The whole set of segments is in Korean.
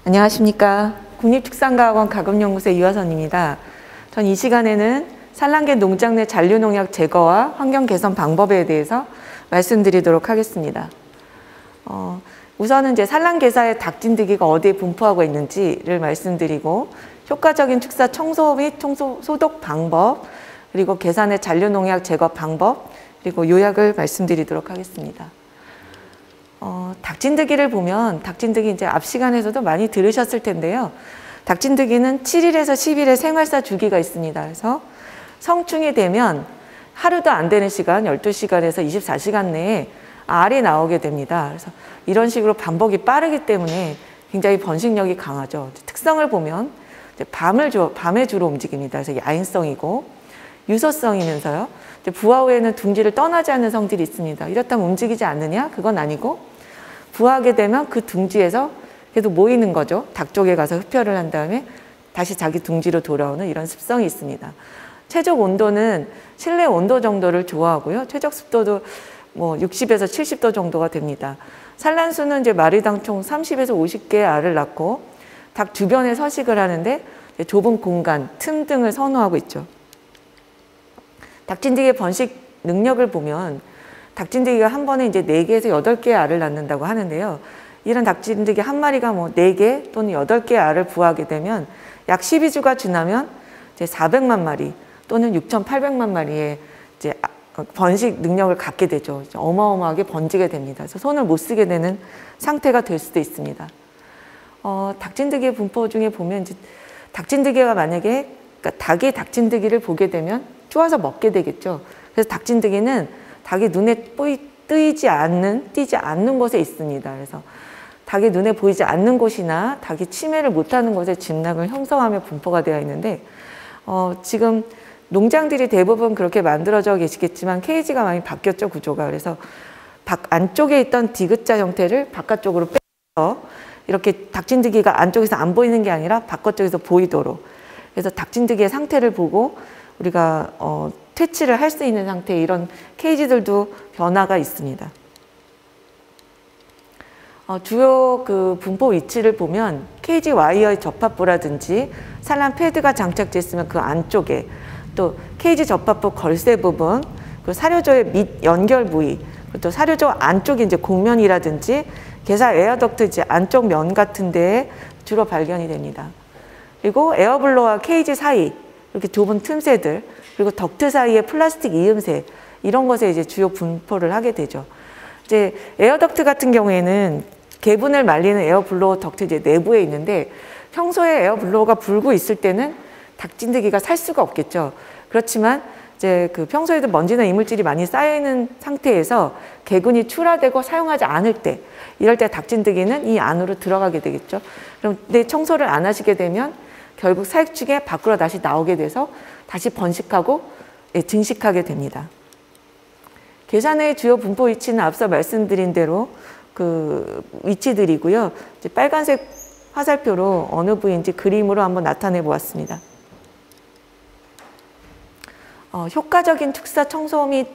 안녕하십니까. 국립축산과학원 가금연구소 이화선입니다. 전 이 시간에는 산란계 농장 내 잔류농약 제거와 환경 개선 방법에 대해서 말씀드리도록 하겠습니다. 우선은 이제 산란계사의 닭진드기가 어디에 분포하고 있는지를 말씀드리고, 효과적인 축사 청소 및 소독 방법, 그리고 계산의 잔류농약 제거 방법, 그리고 요약을 말씀드리도록 하겠습니다. 닭진드기를 보면, 닭진드기 이제 앞 시간에서도 많이 들으셨을 텐데요. 닭진드기는 7일에서 10일의 생활사 주기가 있습니다. 그래서 성충이 되면 하루도 안 되는 시간, 12시간에서 24시간 내에 알이 나오게 됩니다. 그래서 이런 식으로 반복이 빠르기 때문에 굉장히 번식력이 강하죠. 특성을 보면 이제 밤에 주로 움직입니다. 그래서 야행성이고 유서성이면서요. 부화 후에는 둥지를 떠나지 않는 성질이 있습니다. 이렇다면 움직이지 않느냐? 그건 아니고, 부화하게 되면 그 둥지에서 계속 모이는 거죠. 닭 쪽에 가서 흡혈을 한 다음에 다시 자기 둥지로 돌아오는 이런 습성이 있습니다. 최적 온도는 실내 온도 정도를 좋아하고요. 최적 습도도 뭐 60에서 70도 정도가 됩니다. 산란수는 이제 마리당 총 30에서 50개의 알을 낳고 닭 주변에 서식을 하는데 좁은 공간, 틈 등을 선호하고 있죠. 닭진드기의 번식 능력을 보면 닭진드기가 한 번에 이제 4개에서 8개의 알을 낳는다고 하는데요. 이런 닭진드기 한 마리가 뭐 4개 또는 8개의 알을 부화하게 되면 약 12주가 지나면 이제 400만 마리 또는 6,800만 마리의 이제 번식 능력을 갖게 되죠. 어마어마하게 번지게 됩니다. 그래서 손을 못 쓰게 되는 상태가 될 수도 있습니다. 닭진드기의 분포 중에 보면 이제 닭진드기가 만약에 닭이 닭진드기를 보게 되면 쪼아서 먹게 되겠죠. 그래서 닭진드기는 닭이 눈에 띄지 않는 곳에 있습니다. 그래서 닭이 눈에 보이지 않는 곳이나 닭이 침해를 못하는 곳에 진락을 형성하며 분포가 되어 있는데, 지금 농장들이 대부분 그렇게 만들어져 계시겠지만 케이지가 많이 바뀌었죠, 구조가. 그래서 안쪽에 있던 디귿자 형태를 바깥쪽으로 빼서 이렇게 닭진드기가 안쪽에서 안 보이는 게 아니라 바깥쪽에서 보이도록, 그래서 닭진드기의 상태를 보고 우리가 퇴치를 할 수 있는 상태, 이런 케이지들도 변화가 있습니다. 주요 그 분포 위치를 보면 케이지 와이어의 접합부라든지 산란 패드가 장착되어 있으면 그 안쪽에, 또 케이지 접합부 걸쇠 부분, 그리고 사료조의 밑 연결 부위, 그리고 또 사료조 안쪽에 이제 곡면이라든지 개사 에어덕트 이제 안쪽 면 같은 데에 주로 발견이 됩니다. 그리고 에어블로와 케이지 사이 이렇게 좁은 틈새들, 그리고 덕트 사이의 플라스틱 이음새, 이런 것에 이제 주요 분포를 하게 되죠. 이제 에어덕트 같은 경우에는 개분을 말리는 에어블로어 덕트 이제 내부에 있는데, 평소에 에어블로어가 불고 있을 때는 닭진드기가 살 수가 없겠죠. 그렇지만 이제 그 평소에도 먼지나 이물질이 많이 쌓여 있는 상태에서 개군이 출하되고 사용하지 않을 때, 이럴 때 닭진드기는 이 안으로 들어가게 되겠죠. 그런데 청소를 안 하시게 되면 결국 사육 중에 밖으로 다시 나오게 돼서 다시 번식하고 증식하게 됩니다. 계산의 주요 분포 위치는 앞서 말씀드린 대로 그 위치들이고요. 이제 빨간색 화살표로 어느 부위인지 그림으로 한번 나타내 보았습니다. 효과적인 축사 청소 및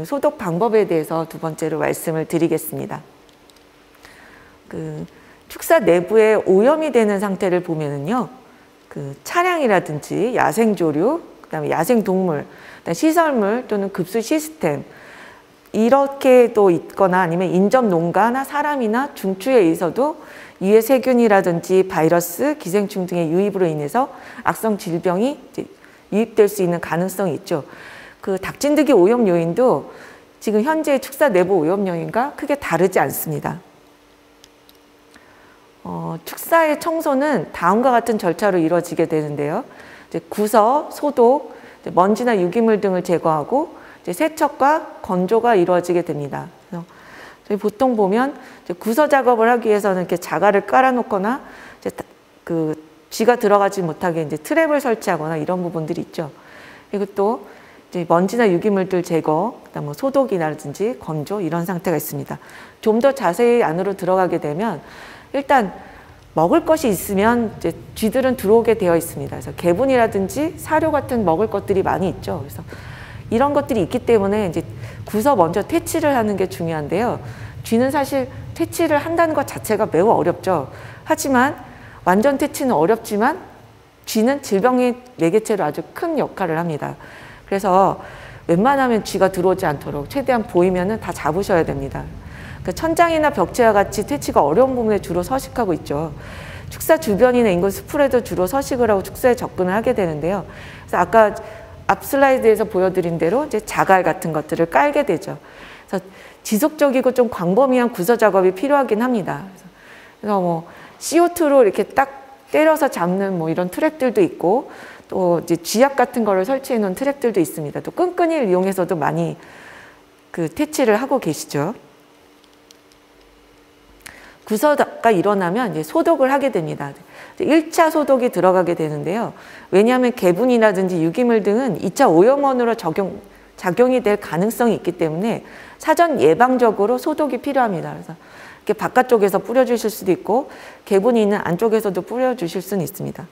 소독 방법에 대해서 두 번째로 말씀을 드리겠습니다. 그 축사 내부에 오염이 되는 상태를 보면은요, 그 차량이라든지 야생조류, 그다음에 야생동물, 그다음에 시설물 또는 급수 시스템, 이렇게 또 있거나 아니면 인접 농가나 사람이나 중추에 의해서도 유해 세균이라든지 바이러스, 기생충 등의 유입으로 인해서 악성 질병이 이제 유입될 수 있는 가능성이 있죠. 그 닭진드기 오염 요인도 지금 현재 축사 내부 오염 요인과 크게 다르지 않습니다. 축사의 청소는 다음과 같은 절차로 이루어지게 되는데요. 이제 구서, 소독, 먼지나 유기물 등을 제거하고 이제 세척과 건조가 이루어지게 됩니다. 그래서 저희 보통 보면 이제 구서 작업을 하기 위해서는 이렇게 자갈을 깔아놓거나 이제 그 쥐가 들어가지 못하게 이제 트랩을 설치하거나 이런 부분들이 있죠. 그리고 또 이제 먼지나 유기물들 제거, 그다음 뭐 소독이라든지 건조, 이런 상태가 있습니다. 좀 더 자세히 안으로 들어가게 되면 일단 먹을 것이 있으면 이제 쥐들은 들어오게 되어 있습니다. 그래서 개분이라든지 사료 같은 먹을 것들이 많이 있죠. 그래서 이런 것들이 있기 때문에 이제 구서 먼저 퇴치를 하는 게 중요한데요. 쥐는 사실 퇴치를 한다는 것 자체가 매우 어렵죠. 하지만 완전 퇴치는 어렵지만 쥐는 질병의 매개체로 아주 큰 역할을 합니다. 그래서 웬만하면 쥐가 들어오지 않도록 최대한 보이면은 다 잡으셔야 됩니다. 그러니까 천장이나 벽체와 같이 퇴치가 어려운 부분에 주로 서식하고 있죠. 축사 주변이나 인근 수풀에도 주로 서식을 하고 축사에 접근을 하게 되는데요. 그래서 아까 앞 슬라이드에서 보여드린 대로 이제 자갈 같은 것들을 깔게 되죠. 그래서 지속적이고 좀 광범위한 구서 작업이 필요하긴 합니다. 그래서 뭐 CO2로 이렇게 딱 때려서 잡는 뭐 이런 트랩들도 있고, 또 이제 쥐약 같은 거를 설치해 놓은 트랩들도 있습니다. 또 끈끈이를 이용해서도 많이 그 퇴치를 하고 계시죠. 구서가 일어나면 이제 소독을 하게 됩니다. 1차 소독이 들어가게 되는데요. 왜냐하면 개분이라든지 유기물 등은 2차 오염원으로 작용이 될 가능성이 있기 때문에 사전 예방적으로 소독이 필요합니다. 그래서 이렇게 바깥쪽에서 뿌려주실 수도 있고 개분이 있는 안쪽에서도 뿌려주실 수는 있습니다.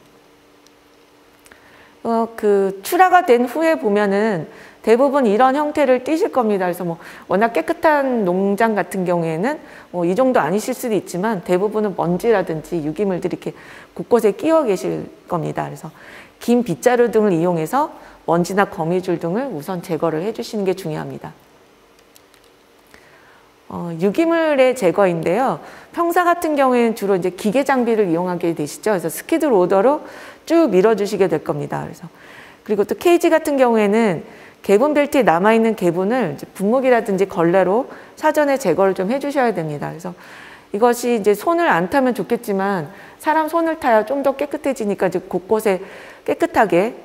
그 출하가 된 후에 보면은 대부분 이런 형태를 띠실 겁니다. 그래서 뭐 워낙 깨끗한 농장 같은 경우에는 뭐 이 정도 아니실 수도 있지만 대부분은 먼지라든지 유기물들이 이렇게 곳곳에 끼어 계실 겁니다. 그래서 긴 빗자루 등을 이용해서 먼지나 거미줄 등을 우선 제거를 해주시는 게 중요합니다. 유기물의 제거인데요. 평사 같은 경우에는 주로 이제 기계 장비를 이용하게 되시죠. 그래서 스키드 로더로 쭉 밀어주시게 될 겁니다. 그리고 또 케이지 같은 경우에는 개분 벨트에 남아있는 개분을 이제 분무기라든지 걸레로 사전에 제거를 좀 해주셔야 됩니다. 그래서 이것이 이제 손을 안 타면 좋겠지만 사람 손을 타야 좀 더 깨끗해지니까 이제 곳곳에 깨끗하게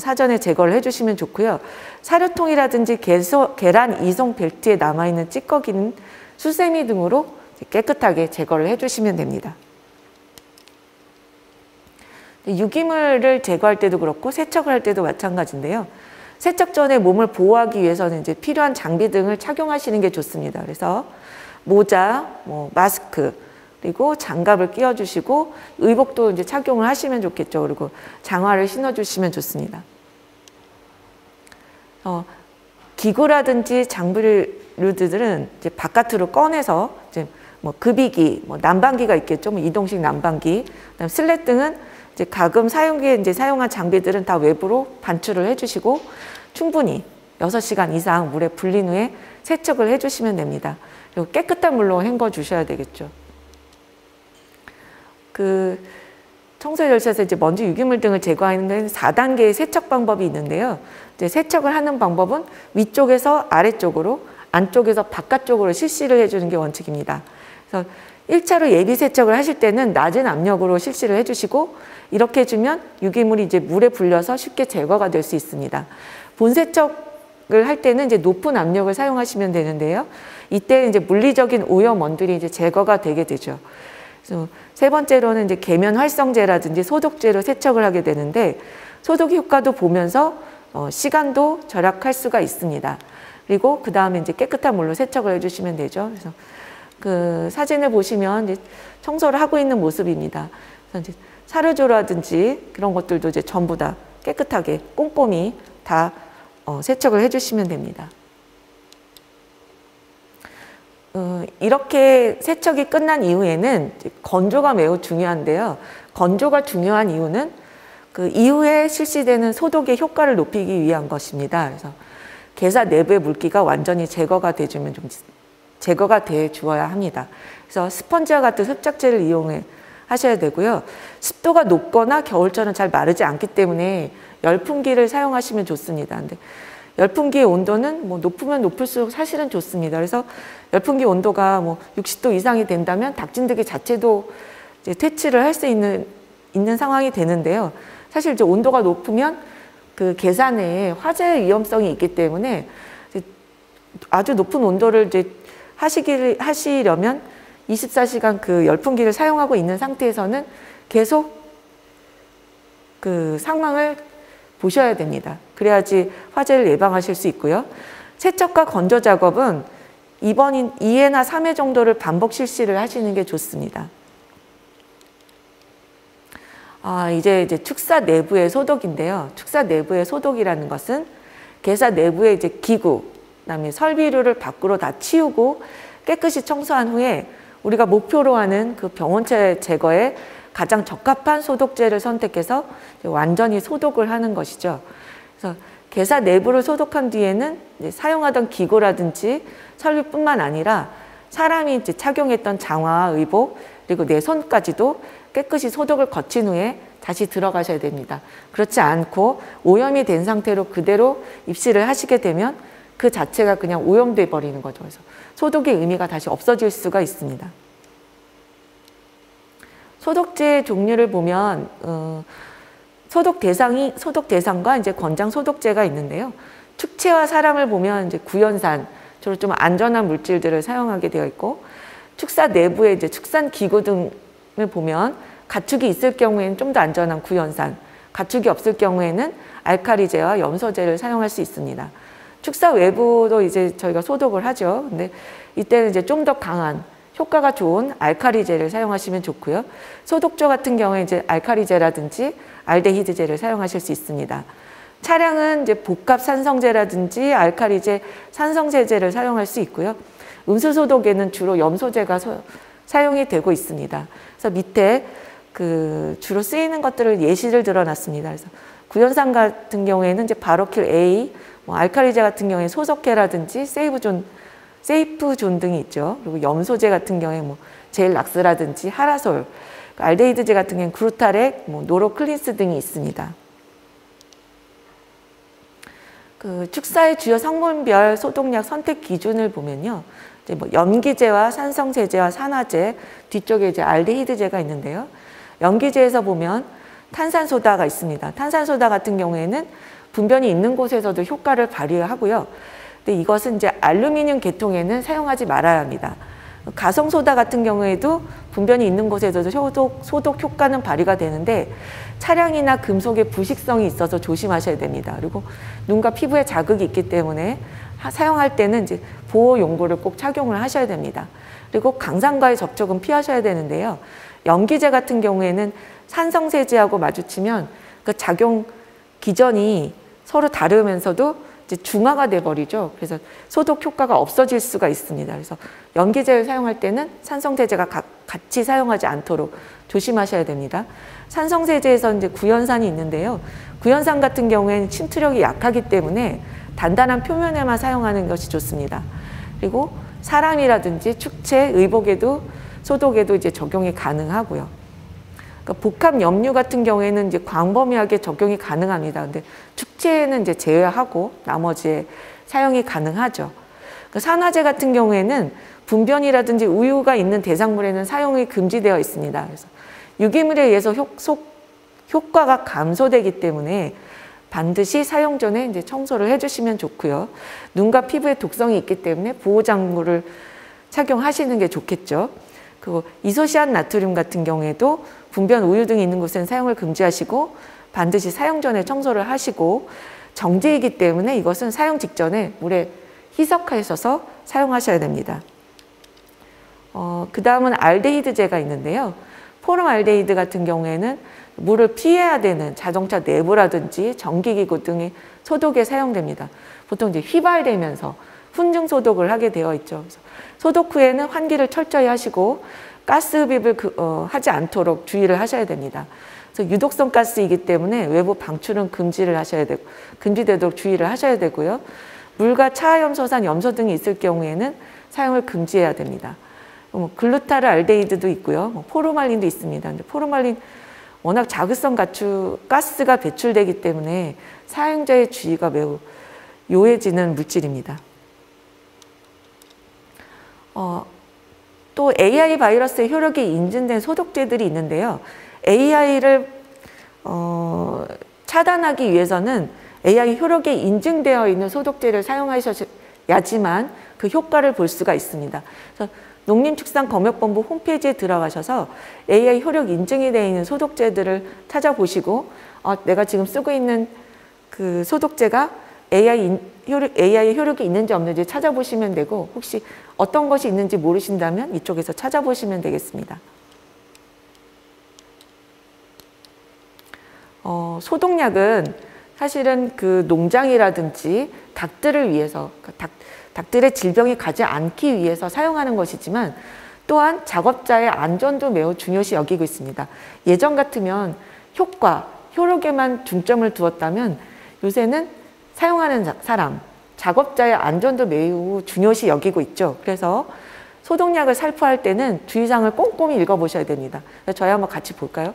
사전에 제거를 해주시면 좋고요. 사료통이라든지 계란 이송 벨트에 남아있는 찌꺼기는 수세미 등으로 깨끗하게 제거를 해주시면 됩니다. 유기물을 제거할 때도 그렇고 세척을 할 때도 마찬가지인데요. 세척 전에 몸을 보호하기 위해서는 이제 필요한 장비 등을 착용하시는 게 좋습니다. 그래서 모자, 마스크, 그리고 장갑을 끼워주시고 의복도 이제 착용을 하시면 좋겠죠. 그리고 장화를 신어주시면 좋습니다. 기구라든지 장비류들은 이제 바깥으로 꺼내서 이제 뭐 급이기, 난방기가 있겠죠. 이동식 난방기, 그다음 슬랫 등은 이제 가금 사용기에 이제 사용한 장비들은 다 외부로 반출을 해주시고 충분히 6시간 이상 물에 불린 후에 세척을 해주시면 됩니다. 그리고 깨끗한 물로 헹궈 주셔야 되겠죠. 그 청소 열차에서 이제 먼지 유기물 등을 제거하는 데는 4단계의 세척 방법이 있는데요. 이제 세척을 하는 방법은 위쪽에서 아래쪽으로, 안쪽에서 바깥쪽으로 실시를 해주는 게 원칙입니다. 그래서 1차로 예비 세척을 하실 때는 낮은 압력으로 실시를 해주시고 이렇게 해주면 유기물이 이제 물에 불려서 쉽게 제거가 될 수 있습니다. 본 세척을 할 때는 이제 높은 압력을 사용하시면 되는데요. 이때 이제 물리적인 오염원들이 이제 제거가 되게 되죠. 그래서 세 번째로는 이제 계면 활성제라든지 소독제로 세척을 하게 되는데 소독 효과도 보면서 시간도 절약할 수가 있습니다. 그리고 그 다음에 이제 깨끗한 물로 세척을 해주시면 되죠. 그래서 그 사진을 보시면 이제 청소를 하고 있는 모습입니다. 그래서 이제 사료조라든지 그런 것들도 이제 전부 다 깨끗하게 꼼꼼히 다 세척을 해주시면 됩니다. 이렇게 세척이 끝난 이후에는 건조가 매우 중요한데요. 건조가 중요한 이유는 그 이후에 실시되는 소독의 효과를 높이기 위한 것입니다. 그래서 게사 내부의 물기가 완전히 제거가 돼 주어야 합니다. 그래서 스펀지와 같은 흡착제를 이용해 하셔야 되고요. 습도가 높거나 겨울철은 잘 마르지 않기 때문에 열풍기를 사용하시면 좋습니다. 근데 열풍기의 온도는 뭐 높으면 높을수록 사실은 좋습니다. 그래서 열풍기 온도가 뭐 60도 이상이 된다면 닭진드기 자체도 이제 퇴치를 할 수 있는 상황이 되는데요. 사실 이제 온도가 높으면 그 게사 내에 화재 위험성이 있기 때문에 아주 높은 온도를 이제 하시려면 24시간 그 열풍기를 사용하고 있는 상태에서는 계속 그 상황을 보셔야 됩니다. 그래야지 화재를 예방하실 수 있고요. 세척과 건조 작업은 이번 2회나 3회 정도를 반복 실시를 하시는 게 좋습니다. 이제 축사 내부의 소독인데요. 축사 내부의 소독이라는 것은 게사 내부의 이제 기구, 그다음에 설비류를 밖으로 다 치우고 깨끗이 청소한 후에 우리가 목표로 하는 그 병원체 제거에 가장 적합한 소독제를 선택해서 완전히 소독을 하는 것이죠. 그래서 개사 내부를 소독한 뒤에는 이제 사용하던 기구라든지 설비뿐만 아니라 사람이 이제 착용했던 장화, 의복, 그리고 내 손까지도 깨끗이 소독을 거친 후에 다시 들어가셔야 됩니다. 그렇지 않고 오염이 된 상태로 그대로 입실을 하시게 되면 그 자체가 그냥 오염돼 버리는 거죠. 그래서 소독의 의미가 다시 없어질 수가 있습니다. 소독제 종류를 보면 소독 대상과 이제 권장 소독제가 있는데요. 축체와 사람을 보면 이제 구연산, 주로 좀 안전한 물질들을 사용하게 되어 있고, 축사 내부에 이제 축산 기구 등을 보면 가축이 있을 경우에는 좀 더 안전한 구연산, 가축이 없을 경우에는 알칼리제와 염소제를 사용할 수 있습니다. 축사 외부도 이제 저희가 소독을 하죠. 근데 이때는 이제 좀 더 강한 효과가 좋은 알칼리제를 사용하시면 좋고요. 소독조 같은 경우에 이제 알칼리제라든지 알데히드제를 사용하실 수 있습니다. 차량은 이제 복합 산성제라든지 알칼리제, 산성세제를 사용할 수 있고요. 음수 소독에는 주로 염소제가 사용이 되고 있습니다. 그래서 밑에 주로 쓰이는 것들을 예시를 들어놨습니다. 그래서 구연산 같은 경우에는 이제 바로킬 A, 알칼리제 같은 경우에 소석해라든지 세이프존 등이 있죠. 그리고 염소제 같은 경우에 젤락스라든지 하라솔, 알데히드제 같은 경우에는 그루타렉, 노로클린스 등이 있습니다. 축사의 주요 성분별 소독약 선택 기준을 보면요. 이제 염기제와 산성세제와 산화제, 뒤쪽에 이제 알데히드제가 있는데요. 염기제에서 보면 탄산소다가 있습니다. 탄산소다 같은 경우에는 분변이 있는 곳에서도 효과를 발휘하고요. 근데 이것은 이제 알루미늄 계통에는 사용하지 말아야 합니다. 가성소다 같은 경우에도 분변이 있는 곳에서도 소독 효과는 발휘가 되는데 차량이나 금속에 부식성이 있어서 조심하셔야 됩니다. 그리고 눈과 피부에 자극이 있기 때문에 사용할 때는 이제 보호 용구를 꼭 착용을 하셔야 됩니다. 그리고 강산과의 접촉은 피하셔야 되는데요. 염기제 같은 경우에는 산성세제하고 마주치면 그 작용 기전이 서로 다르면서도 이제 중화가 돼 버리죠. 그래서 소독 효과가 없어질 수가 있습니다. 그래서 염기제를 사용할 때는 산성세제가 같이 사용하지 않도록 조심하셔야 됩니다. 산성세제에서 이제 구연산이 있는데요. 구연산 같은 경우에는 침투력이 약하기 때문에 단단한 표면에만 사용하는 것이 좋습니다. 그리고 사람이라든지 축체, 의복에도 소독에도 이제 적용이 가능하고요. 그러니까 복합 염류 같은 경우에는 이제 광범위하게 적용이 가능합니다. 근데 축체에는 이제 제외하고 나머지에 사용이 가능하죠. 그러니까 산화제 같은 경우에는 분변이라든지 우유가 있는 대상물에는 사용이 금지되어 있습니다. 그래서 유기물에 의해서 효과가 감소되기 때문에 반드시 사용 전에 이제 청소를 해주시면 좋고요. 눈과 피부에 독성이 있기 때문에 보호장구를 착용하시는 게 좋겠죠. 그리고 이소시안 나트륨 같은 경우에도 분변, 우유 등이 있는 곳에는 사용을 금지하시고 반드시 사용 전에 청소를 하시고 정제이기 때문에 이것은 사용 직전에 물에 희석하셔서 사용하셔야 됩니다. 그 다음은 알데히드제가 있는데요. 포름알데히드 같은 경우에는 물을 피해야 되는 자동차 내부라든지 전기기구 등의 소독에 사용됩니다. 보통 이제 휘발되면서 훈증 소독을 하게 되어 있죠. 그래서 소독 후에는 환기를 철저히 하시고 가스 흡입을 하지 않도록 주의를 하셔야 됩니다. 그래서 유독성 가스이기 때문에 외부 방출은 금지되도록 주의를 하셔야 되고요. 물과 차염소산, 염소 등이 있을 경우에는 사용을 금지해야 됩니다. 글루타르 알데히드도 있고요. 포르말린도 있습니다. 근데 포르말린 워낙 자극성 가스가 배출되기 때문에 사용자의 주의가 매우 요해지는 물질입니다. 또 AI 바이러스의 효력이 인증된 소독제들이 있는데요. AI를 차단하기 위해서는 AI 효력이 인증되어 있는 소독제를 사용하셔야지만 그 효과를 볼 수가 있습니다. 그래서 농림축산검역본부 홈페이지에 들어가셔서 AI 효력 인증이 되어 있는 소독제들을 찾아보시고 내가 지금 쓰고 있는 그 소독제가 AI의 효력이 있는지 없는지 찾아보시면 되고 혹시 어떤 것이 있는지 모르신다면 이쪽에서 찾아보시면 되겠습니다. 소독약은 사실은 그 농장이라든지 닭들을 위해서 닭들의 질병이 가지 않기 위해서 사용하는 것이지만 또한 작업자의 안전도 매우 중요시 여기고 있습니다. 예전 같으면 효과, 효력에만 중점을 두었다면 요새는 사용하는 사람, 작업자의 안전도 매우 중요시 여기고 있죠. 그래서 소독약을 살포할 때는 주의사항을 꼼꼼히 읽어보셔야 됩니다. 저희 한번 같이 볼까요?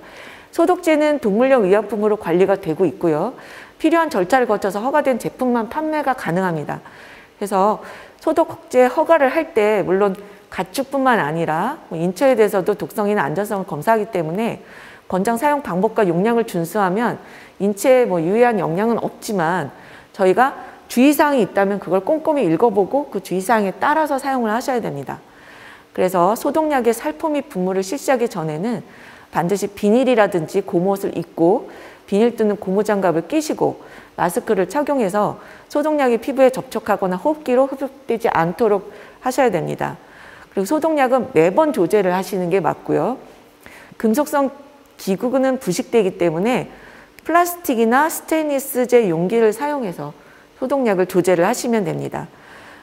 소독제는 동물용 의약품으로 관리가 되고 있고요. 필요한 절차를 거쳐서 허가된 제품만 판매가 가능합니다. 그래서 소독제 허가를 할 때 물론 가축뿐만 아니라 인체에 대해서도 독성이나 안전성을 검사하기 때문에 권장 사용 방법과 용량을 준수하면 인체에 유해한 영향은 없지만 저희가 주의사항이 있다면 그걸 꼼꼼히 읽어보고 그 주의사항에 따라서 사용을 하셔야 됩니다. 그래서 소독약의 살포 및 분무를 실시하기 전에는 반드시 비닐이라든지 고무옷을 입고 비닐 뚫는 고무장갑을 끼시고 마스크를 착용해서 소독약이 피부에 접촉하거나 호흡기로 흡입되지 않도록 하셔야 됩니다. 그리고 소독약은 매번 조제를 하시는 게 맞고요. 금속성 기구는 부식되기 때문에 플라스틱이나 스테인리스제 용기를 사용해서 소독약을 조제를 하시면 됩니다.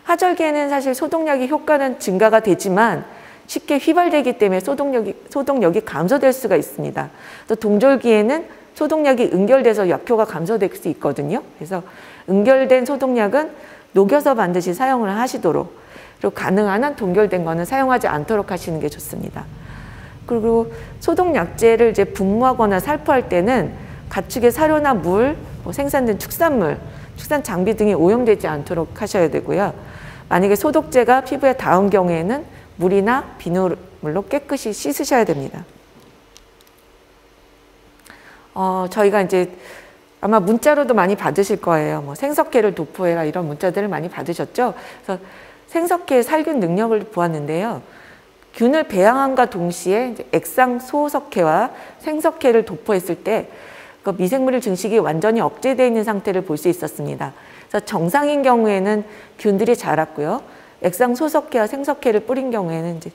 하절기에는 사실 소독약의 효과는 증가가 되지만 쉽게 휘발되기 때문에 소독력이 감소될 수가 있습니다. 또 동절기에는 소독약이 응결돼서 약효가 감소될 수 있거든요. 그래서 응결된 소독약은 녹여서 반드시 사용을 하시도록, 그리고 가능한 한 동결된 거는 사용하지 않도록 하시는 게 좋습니다. 그리고 소독약제를 이제 분무하거나 살포할 때는 가축의 사료나 물, 생산된 축산물, 축산 장비 등이 오염되지 않도록 하셔야 되고요. 만약에 소독제가 피부에 닿은 경우에는 물이나 비누물로 깨끗이 씻으셔야 됩니다. 저희가 이제 아마 문자로도 많이 받으실 거예요. 생석회를 도포해라 이런 문자들을 많이 받으셨죠. 그래서 생석회의 살균 능력을 보았는데요. 균을 배양함과 동시에 이제 액상소석회와 생석회를 도포했을 때 그 미생물의 증식이 완전히 억제되어 있는 상태를 볼 수 있었습니다. 그래서 정상인 경우에는 균들이 자랐고요. 액상소석회와 생석회를 뿌린 경우에는 이제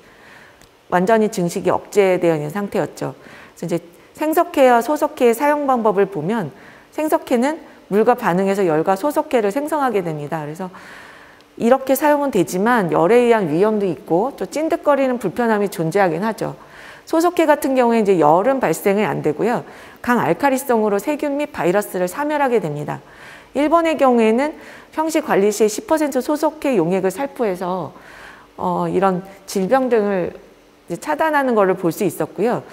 완전히 증식이 억제되어 있는 상태였죠. 그래서 이제 생석회와 소석회의 사용 방법을 보면 생석회는 물과 반응해서 열과 소석회를 생성하게 됩니다. 그래서 이렇게 사용은 되지만 열에 의한 위험도 있고 또 찐득거리는 불편함이 존재하긴 하죠. 소석회 같은 경우에 이제 열은 발생이 안 되고요. 강알칼리성으로 세균 및 바이러스를 사멸하게 됩니다. 일본의 경우에는 평시 관리 시에 10% 소석회 용액을 살포해서 이런 질병 등을 이제 차단하는 것을 볼 수 있었고요.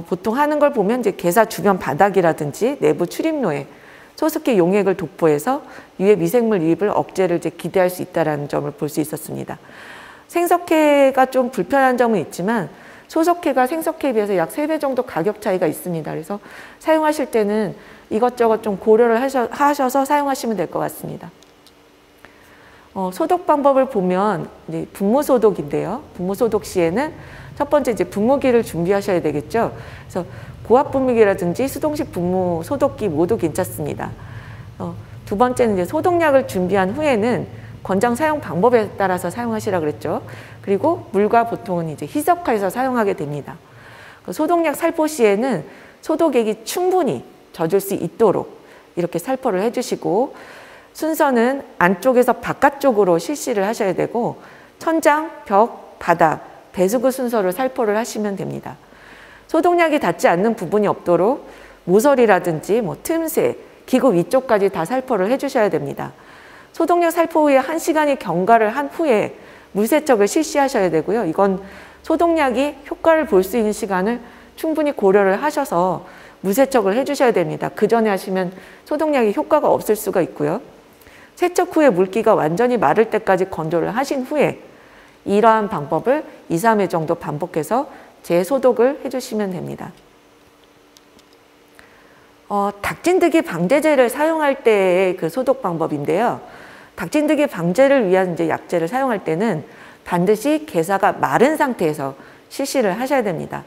보통 하는 걸 보면 이제 개사 주변 바닥이라든지 내부 출입로에 소석회 용액을 도포해서 유해 미생물 유입을 억제를 이제 기대할 수 있다는 점을 볼 수 있었습니다. 생석회가 좀 불편한 점은 있지만 소석회가 생석회에 비해서 약 3배 정도 가격 차이가 있습니다. 그래서 사용하실 때는 이것저것 좀 고려를 하셔서 사용하시면 될 것 같습니다. 소독 방법을 보면 이제 분무 소독인데요. 분무 소독 시에는 첫 번째 이제 분무기를 준비하셔야 되겠죠. 그래서 고압 분무기라든지 수동식 분무 소독기 모두 괜찮습니다. 두 번째는 이제 소독약을 준비한 후에는 권장 사용 방법에 따라서 사용하시라 그랬죠. 그리고 물과 보통은 이제 희석해서 사용하게 됩니다. 소독약 살포 시에는 소독액이 충분히 젖을 수 있도록 이렇게 살포를 해주시고 순서는 안쪽에서 바깥쪽으로 실시를 하셔야 되고 천장, 벽, 바닥, 배수구 순서로 살포를 하시면 됩니다. 소독약이 닿지 않는 부분이 없도록 모서리라든지 틈새, 기구 위쪽까지 다 살포를 해주셔야 됩니다. 소독약 살포 후에 1시간이 경과를 한 후에 물세척을 실시하셔야 되고요. 이건 소독약이 효과를 볼 수 있는 시간을 충분히 고려를 하셔서 물세척을 해주셔야 됩니다. 그 전에 하시면 소독약이 효과가 없을 수가 있고요. 세척 후에 물기가 완전히 마를 때까지 건조를 하신 후에 이러한 방법을 2, 3회 정도 반복해서 재소독을 해주시면 됩니다. 닭진드기 방제제를 사용할 때의 그 소독 방법인데요. 닭진드기 방제를 위한 이제 약제를 사용할 때는 반드시 게사가 마른 상태에서 실시를 하셔야 됩니다.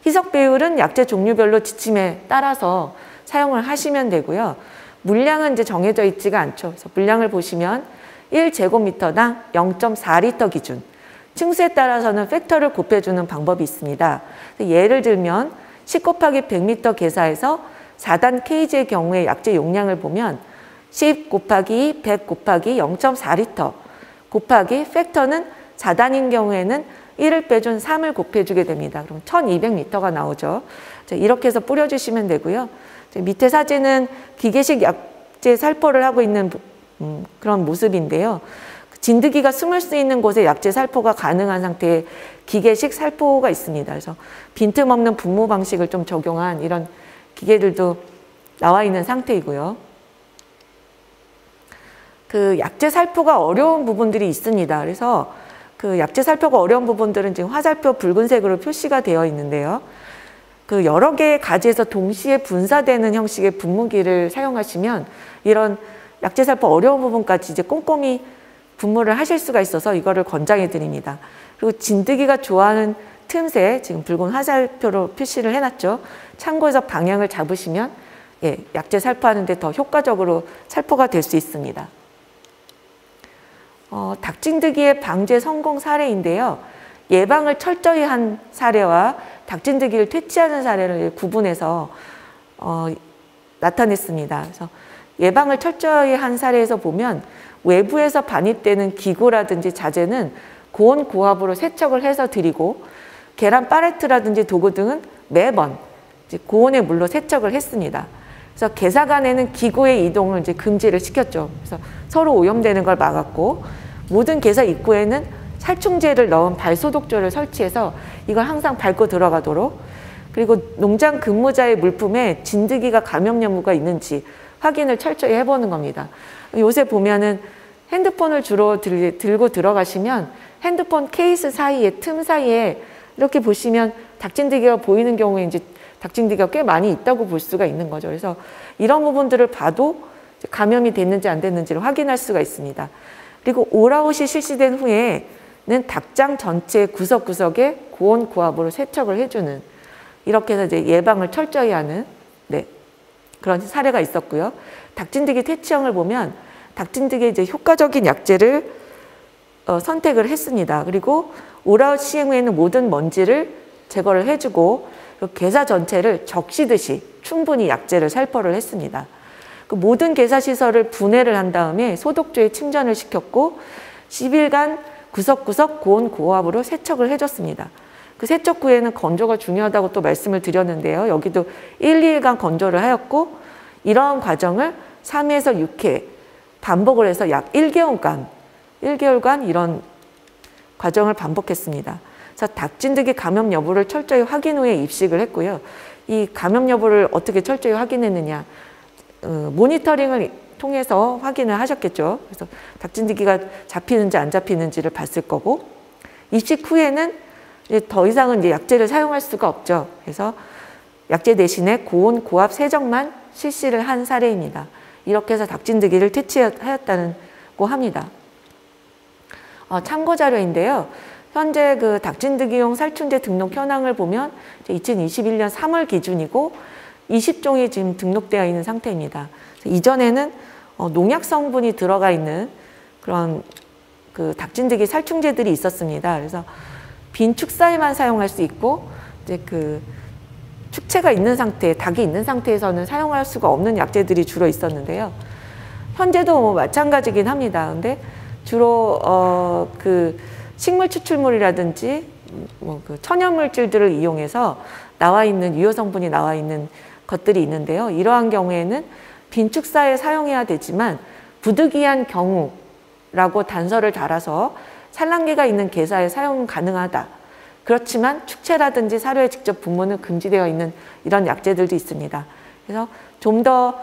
희석 배율은 약제 종류별로 지침에 따라서 사용을 하시면 되고요. 물량은 이제 정해져 있지가 않죠. 그래서 물량을 보시면 1제곱미터당 0.4리터 기준, 층수에 따라서는 팩터를 곱해주는 방법이 있습니다. 예를 들면 10 곱하기 100m 계사에서 4단 KG의 경우에 약제 용량을 보면 10 곱하기 100 곱하기 0.4리터 곱하기 팩터는 4단인 경우에는 1을 빼준 3을 곱해주게 됩니다. 그럼 1200m가 나오죠. 자, 이렇게 해서 뿌려주시면 되고요. 자, 밑에 사진은 기계식 약제 살포를 하고 있는 그런 모습인데요. 진드기가 숨을 수 있는 곳에 약제 살포가 가능한 상태의 기계식 살포가 있습니다. 그래서 빈틈없는 분무 방식을 좀 적용한 이런 기계들도 나와 있는 상태이고요. 그 약제 살포가 어려운 부분들이 있습니다. 그래서 그 약제 살포가 어려운 부분들은 지금 화살표 붉은색으로 표시가 되어 있는데요. 그 여러 개의 가지에서 동시에 분사되는 형식의 분무기를 사용하시면 이런 약제 살포 어려운 부분까지 이제 꼼꼼히 분무를 하실 수가 있어서 이거를 권장해 드립니다. 그리고 진드기가 좋아하는 틈새, 지금 붉은 화살표로 표시를 해놨죠. 참고해서 방향을 잡으시면 예, 약제 살포하는 데 더 효과적으로 살포가 될 수 있습니다. 닭진드기의 방제 성공 사례인데요. 예방을 철저히 한 사례와 닭진드기를 퇴치하는 사례를 구분해서 나타냈습니다. 그래서 예방을 철저히 한 사례에서 보면 외부에서 반입되는 기구라든지 자재는 고온 고압으로 세척을 해서 드리고 계란 팔레트라든지 도구 등은 매번 이제 고온의 물로 세척을 했습니다. 그래서 개사 간에는 기구의 이동을 이제 금지를 시켰죠. 그래서 서로 오염되는 걸 막았고 모든 개사 입구에는 살충제를 넣은 발소독조를 설치해서 이걸 항상 밟고 들어가도록, 그리고 농장 근무자의 물품에 진드기가 감염 여부가 있는지 확인을 철저히 해보는 겁니다. 요새 보면은 핸드폰을 주로 들고 들어가시면 핸드폰 케이스 사이에 틈 사이에 이렇게 보시면 닭진드기가 보이는 경우에 이제 닭진드기가 꽤 많이 있다고 볼 수가 있는 거죠. 그래서 이런 부분들을 봐도 감염이 됐는지 안 됐는지를 확인할 수가 있습니다. 그리고 올아웃이 실시된 후에는 닭장 전체 구석구석에 고온 고압으로 세척을 해주는, 이렇게 해서 이제 예방을 철저히 하는 그런 사례가 있었고요. 닭진드기 퇴치형을 보면 닭진드기의 이제 효과적인 약제를 선택을 했습니다. 그리고 올아웃 시행 후에는 모든 먼지를 제거를 해주고 개사 전체를 적시듯이 충분히 약제를 살포를 했습니다. 그 모든 개사시설을 분해를 한 다음에 소독조에 침전을 시켰고 10일간 구석구석 고온 고압으로 세척을 해줬습니다. 그 세척 후에는 건조가 중요하다고 또 말씀을 드렸는데요. 여기도 1, 2일간 건조를 하였고 이러한 과정을 3회에서 6회 반복을 해서 약 1개월간 이런 과정을 반복했습니다. 그래서 닭진드기 감염 여부를 철저히 확인 후에 입식을 했고요. 이 감염 여부를 어떻게 철저히 확인했느냐, 모니터링을 통해서 확인을 하셨겠죠. 그래서 닭진드기가 잡히는지 안 잡히는지를 봤을 거고, 입식 후에는 이제 더 이상은 이제 약제를 사용할 수가 없죠. 그래서 약제 대신에 고온 고압 세정만 실시를 한 사례입니다. 이렇게 해서 닭진드기를 퇴치하였다고 합니다. 참고 자료인데요. 현재 그 닭진드기용 살충제 등록 현황을 보면 2021년 3월 기준이고 20종이 지금 등록되어 있는 상태입니다. 이전에는 농약 성분이 들어가 있는 그런 그 닭진드기 살충제들이 있었습니다. 그래서 빈 축사에만 사용할 수 있고 이제 그 축체가 있는 상태, 닭이 있는 상태에서는 사용할 수가 없는 약제들이 주로 있었는데요. 현재도 뭐 마찬가지긴 합니다. 근데 주로 그 식물 추출물이라든지 뭐 그 천연 물질들을 이용해서 나와 있는 유효 성분이 나와 있는 것들이 있는데요. 이러한 경우에는 빈축사에 사용해야 되지만 부득이한 경우라고 단서를 달아서 산란기가 있는 개사에 사용 가능하다. 그렇지만 축체라든지 사료에 직접 분무는 금지되어 있는 이런 약제들도 있습니다. 그래서 좀 더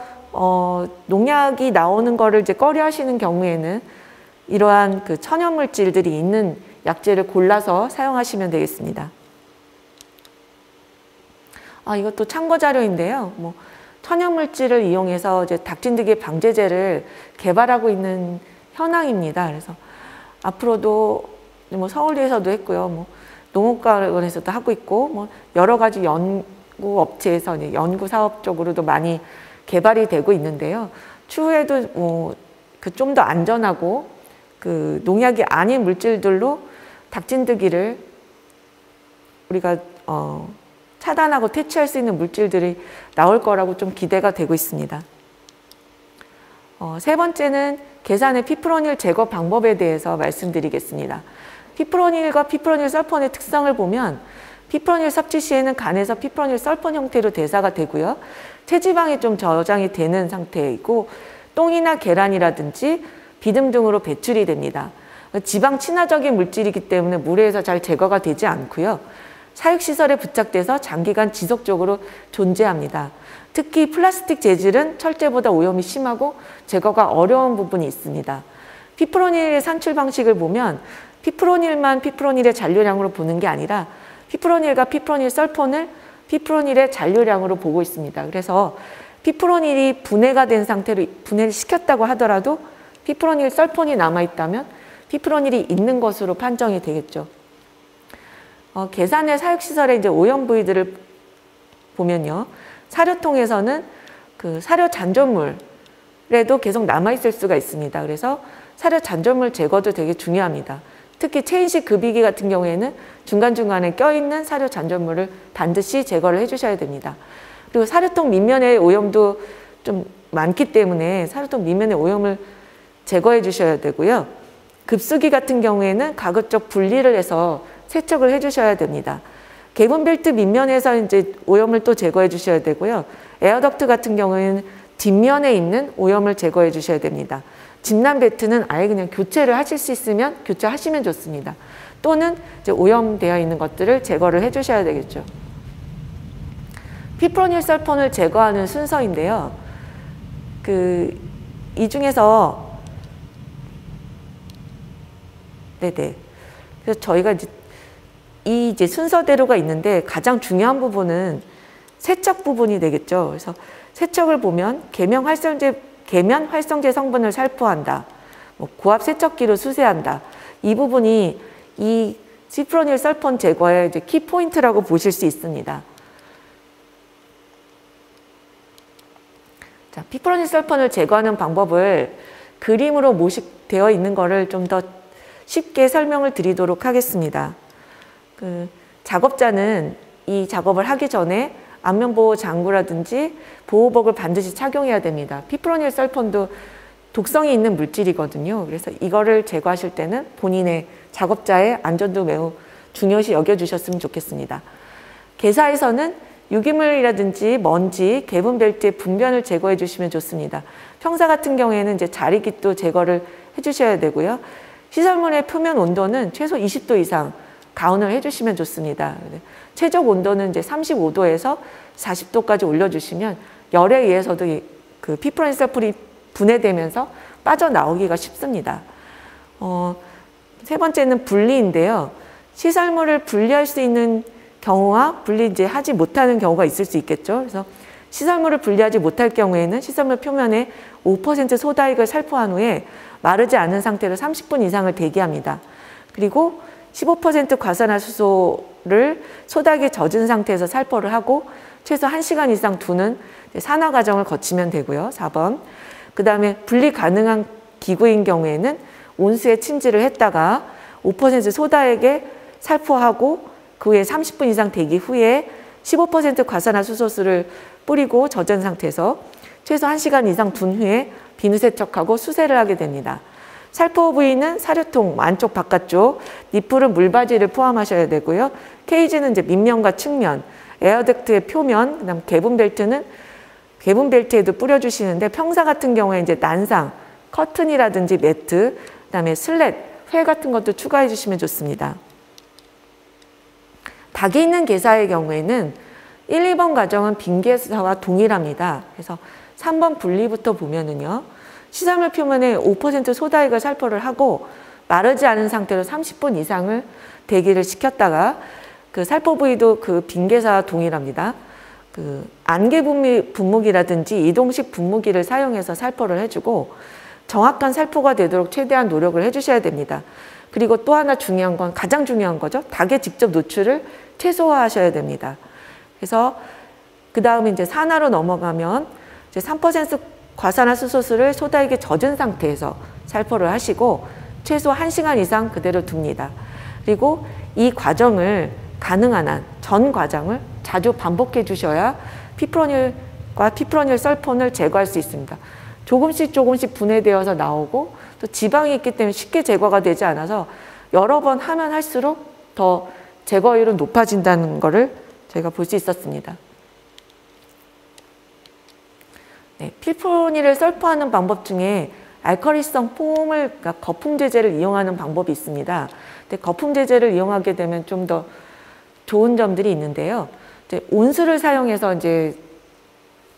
농약이 나오는 거를 이제 꺼려 하시는 경우에는 이러한 그 천연 물질들이 있는 약제를 골라서 사용하시면 되겠습니다. 이것도 참고 자료인데요. 뭐 천연 물질을 이용해서 이제 닭진드기 방제제를 개발하고 있는 현황입니다. 그래서 앞으로도 뭐 서울대에서도 했고요. 뭐 농업과학원에서도 하고 있고 뭐 여러 가지 연구 업체에서 이제 연구 사업 쪽으로도 많이 개발이 되고 있는데요. 추후에도 뭐 그 좀 더 안전하고 그 농약이 아닌 물질들로 닭진드기를 우리가 차단하고 퇴치할 수 있는 물질들이 나올 거라고 좀 기대가 되고 있습니다. 세 번째는 계산의 피프로닐 제거 방법에 대해서 말씀드리겠습니다. 피프로닐과 피프로닐 설폰의 특성을 보면 피프로닐 섭취 시에는 간에서 피프로닐 설폰 형태로 대사가 되고요. 체지방이 좀 저장이 되는 상태이고 똥이나 계란이라든지 비듬 등으로 배출이 됩니다. 지방 친화적인 물질이기 때문에 물에서 잘 제거가 되지 않고요. 사육시설에 부착돼서 장기간 지속적으로 존재합니다. 특히 플라스틱 재질은 철제보다 오염이 심하고 제거가 어려운 부분이 있습니다. 피프로닐의 산출 방식을 보면 피프로닐만 피프로닐의 잔류량으로 보는 게 아니라 피프로닐과 피프로닐 설폰을 피프로닐의 잔류량으로 보고 있습니다. 그래서 피프로닐이 분해가 된 상태로 분해를 시켰다고 하더라도 피프로닐 설폰이 남아있다면 피프로닐이 있는 것으로 판정이 되겠죠. 계산의 사육시설의 이제 오염 부위들을 보면요. 사료통에서는 그 사료 잔존물에도 계속 남아있을 수가 있습니다. 그래서 사료 잔존물 제거도 되게 중요합니다. 특히 체인식 급이기 같은 경우에는 중간중간에 껴있는 사료 잔존물을 반드시 제거를 해주셔야 됩니다. 그리고 사료통 밑면의 오염도 좀 많기 때문에 사료통 밑면의 오염을 제거해 주셔야 되고요. 급수기 같은 경우에는 가급적 분리를 해서 세척을 해주셔야 됩니다. 개분벨트 밑면에서 이제 오염을 또 제거해 주셔야 되고요. 에어덕트 같은 경우에는 뒷면에 있는 오염을 제거해 주셔야 됩니다. 진난 벨트는 아예 그냥 교체를 하실 수 있으면 교체하시면 좋습니다. 또는 이제 오염되어 있는 것들을 제거를 해주셔야 되겠죠. 피프로닐 설폰을 제거하는 순서인데요. 이 중에서 그래서 저희가 이제 순서대로가 있는데 가장 중요한 부분은 세척 부분이 되겠죠. 그래서 세척을 보면 계면 활성제 성분을 살포한다. 고압 세척기로 수세한다. 이 부분이 이 피프로닐 설폰 제거의 이제 키포인트라고 보실 수 있습니다. 자, 피프로닐 설폰을 제거하는 방법을 그림으로 모식되어 있는 것을 좀 더 쉽게 설명을 드리도록 하겠습니다. 작업자는 이 작업을 하기 전에 안면보호 장구라든지 보호복을 반드시 착용해야 됩니다. 피프로닐 설폰도 독성이 있는 물질이거든요. 그래서 이거를 제거하실 때는 본인의 작업자의 안전도 매우 중요시 여겨주셨으면 좋겠습니다. 개사에서는 유기물이라든지 먼지, 개분벨트의 분변을 제거해 주시면 좋습니다. 평사 같은 경우에는 이제 자리깃도 제거를 해주셔야 되고요. 시설물의 표면 온도는 최소 20도 이상 가온을 해주시면 좋습니다. 최적 온도는 이제 35도에서 40도까지 올려주시면 열에 의해서도 그 피프로닐 설폰이 분해되면서 빠져나오기가 쉽습니다. 세 번째는 분리인데요. 시설물을 분리할 수 있는 경우와 분리 이제 하지 못하는 경우가 있을 수 있겠죠. 그래서 시설물을 분리하지 못할 경우에는 시설물 표면에 5% 소다액을 살포한 후에 마르지 않은 상태로 30분 이상을 대기합니다. 그리고 15% 과산화수소를 소다액에 젖은 상태에서 살포를 하고 최소 1시간 이상 두는 산화 과정을 거치면 되고요. 4번. 그 다음에 분리 가능한 기구인 경우에는 온수에 침지를 했다가 5% 소다액에 살포하고 그 후에 30분 이상 대기 후에 15% 과산화수소수를 뿌리고 젖은 상태에서 최소 1시간 이상 둔 후에 비누 세척하고 수세를 하게 됩니다. 살포 부위는 사료통 안쪽 바깥쪽, 니플은 물바지를 포함하셔야 되고요. 케이지는 이제 밑면과 측면, 에어덕트의 표면, 그다음 개분벨트는 개분벨트에도 뿌려주시는데 평사 같은 경우에 이제 난상, 커튼이라든지 매트, 그다음에 슬랫, 회 같은 것도 추가해 주시면 좋습니다. 닭이 있는 개사의 경우에는 1, 2번 과정은 빈개사와 동일합니다. 그래서 3번 분리부터 보면은요. 시설물 표면에 5% 소다액을 살포를 하고 마르지 않은 상태로 30분 이상을 대기를 시켰다가 그 살포 부위도 그 빈개사와 동일합니다. 그 안개 분무기라든지 이동식 분무기를 사용해서 살포를 해주고 정확한 살포가 되도록 최대한 노력을 해주셔야 됩니다. 그리고 또 하나 중요한 건 가장 중요한 거죠. 닭의 직접 노출을 최소화하셔야 됩니다. 그래서 그 다음에 이제 산화로 넘어가면 이제 3% 과산화수소수를 소다액에 젖은 상태에서 살포를 하시고 최소 1시간 이상 그대로 둡니다. 그리고 이 과정을 가능한 한 전 과정을 자주 반복해 주셔야 피프로닐과 피프로닐 설폰을 제거할 수 있습니다. 조금씩 분해되어서 나오고 또 지방이 있기 때문에 쉽게 제거가 되지 않아서 여러 번 하면 할수록 더 제거율은 높아진다는 것을 저희가 볼 수 있었습니다. 네, 피프로닐을 썰포하는 방법 중에 알칼리성 폼을, 그러니까 거품 제제를 이용하는 방법이 있습니다. 근데 거품 제제를 이용하게 되면 좀 더 좋은 점들이 있는데요. 이제 온수를 사용해서 이제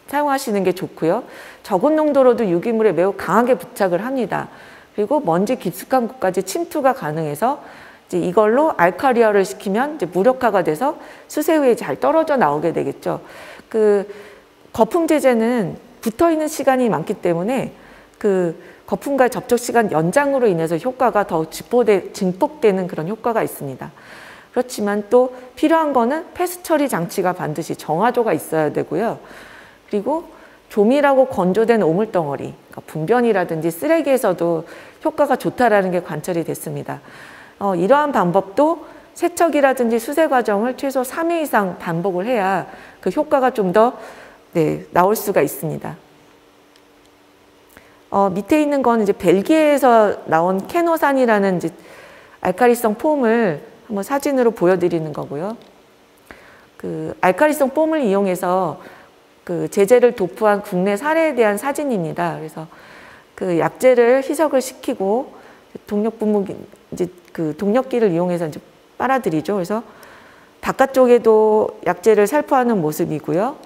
사용하시는 게 좋고요. 적은 농도로도 유기물에 매우 강하게 부착을 합니다. 그리고 먼지 깊숙한 곳까지 침투가 가능해서 이제 이걸로 알칼리화를 시키면 이제 무력화가 돼서 수세 후에 잘 떨어져 나오게 되겠죠. 그 거품 제제는 붙어 있는 시간이 많기 때문에 그 거품과 접촉 시간 연장으로 인해서 효과가 더 증폭되는 그런 효과가 있습니다. 그렇지만 또 필요한 거는 폐수 처리 장치가 반드시 정화조가 있어야 되고요. 그리고 조밀하고 건조된 오물덩어리, 그러니까 분변이라든지 쓰레기에서도 효과가 좋다라는 게 관찰이 됐습니다. 이러한 방법도 세척이라든지 수세 과정을 최소 3회 이상 반복을 해야 그 효과가 좀 더 나올 수가 있습니다. 밑에 있는 건 이제 벨기에에서 나온 케노산이라는 이제 알칼리성 폼을 한번 사진으로 보여드리는 거고요. 그 알칼리성 폼을 이용해서 그 제재를 도포한 국내 사례에 대한 사진입니다. 그래서 그 약재를 희석을 시키고 이제 그 동력기를 이용해서 이제 빨아들이죠. 그래서 바깥쪽에도 약재를 살포하는 모습이고요.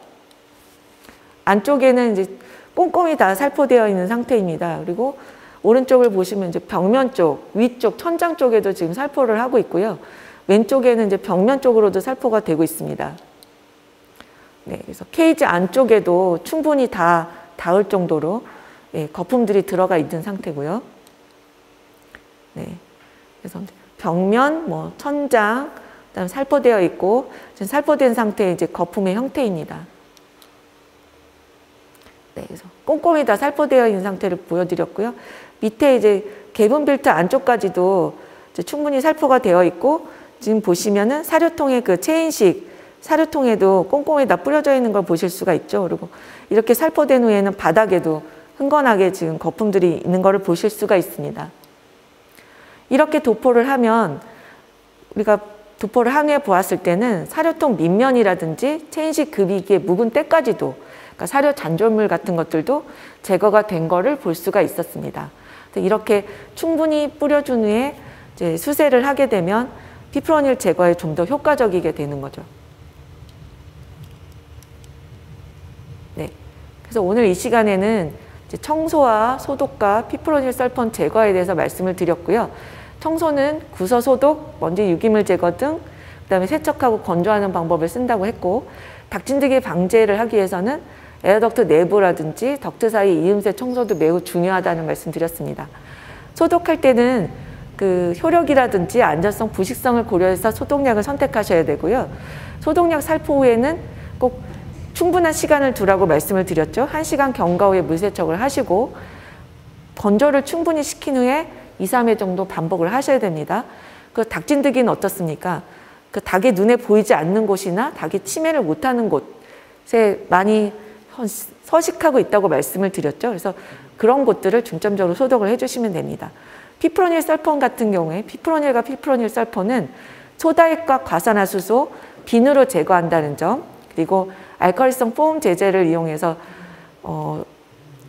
안쪽에는 이제 꼼꼼히 다 살포되어 있는 상태입니다. 그리고 오른쪽을 보시면 이제 벽면 쪽, 위쪽, 천장 쪽에도 지금 살포를 하고 있고요. 왼쪽에는 이제 벽면 쪽으로도 살포가 되고 있습니다. 네, 그래서 케이지 안쪽에도 충분히 다 닿을 정도로 거품들이 들어가 있는 상태고요. 네, 그래서 벽면, 천장, 그다음 살포되어 있고 지금 살포된 상태의 이제 거품의 형태입니다. 네, 그래서 꼼꼼히 다 살포되어 있는 상태를 보여드렸고요. 밑에 이제 개분 필터 안쪽까지도 이제 충분히 살포가 되어 있고 지금 보시면은 사료통의 그 체인식 사료통에도 꼼꼼히 다 뿌려져 있는 걸 보실 수가 있죠. 그리고 이렇게 살포된 후에는 바닥에도 흥건하게 지금 거품들이 있는 것을 보실 수가 있습니다. 이렇게 도포를 하면 우리가 도포를 항해 보았을 때는 사료통 밑면이라든지 체인식 급이기의 묵은 때까지도 그러니까 사료 잔존물 같은 것들도 제거가 된 거를 볼 수가 있었습니다. 이렇게 충분히 뿌려준 후에 이제 수세를 하게 되면 피프로닐 제거에 좀 더 효과적이게 되는 거죠. 네, 그래서 오늘 이 시간에는 이제 청소와 소독과 피프로닐 설폰 제거에 대해서 말씀을 드렸고요. 청소는 구서 소독, 먼지 유기물 제거 등 그다음에 세척하고 건조하는 방법을 쓴다고 했고 닥진드기 방제를 하기 위해서는 에어덕트 내부라든지 덕트 사이 이음새 청소도 매우 중요하다는 말씀 드렸습니다. 소독할 때는 그 효력이라든지 안전성, 부식성을 고려해서 소독약을 선택하셔야 되고요. 소독약 살포 후에는 꼭 충분한 시간을 두라고 말씀을 드렸죠. 1시간 경과 후에 물세척을 하시고 건조를 충분히 시킨 후에 2, 3회 정도 반복을 하셔야 됩니다. 그 닭진드기는 어떻습니까? 그 닭의 눈에 보이지 않는 곳이나 닭이 치매를 못하는 곳에 많이 서식하고 있다고 말씀을 드렸죠. 그래서 그런 곳들을 중점적으로 소독을 해주시면 됩니다. 피프로닐 설폰 같은 경우에 피프로닐과 피프로닐 설폰은 소다액과 과산화수소, 비누로 제거한다는 점 그리고 알칼리성 폼 제제를 이용해서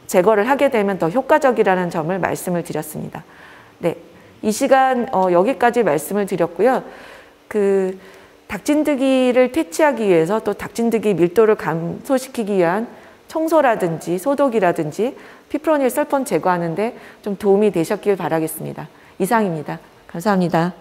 제거를 하게 되면 더 효과적이라는 점을 말씀을 드렸습니다. 네, 이 시간 여기까지 말씀을 드렸고요. 그 닭진드기를 퇴치하기 위해서 또 닭진드기 밀도를 감소시키기 위한 청소라든지 소독이라든지 피프로닐 설폰 제거하는 데 좀 도움이 되셨길 바라겠습니다. 이상입니다. 감사합니다.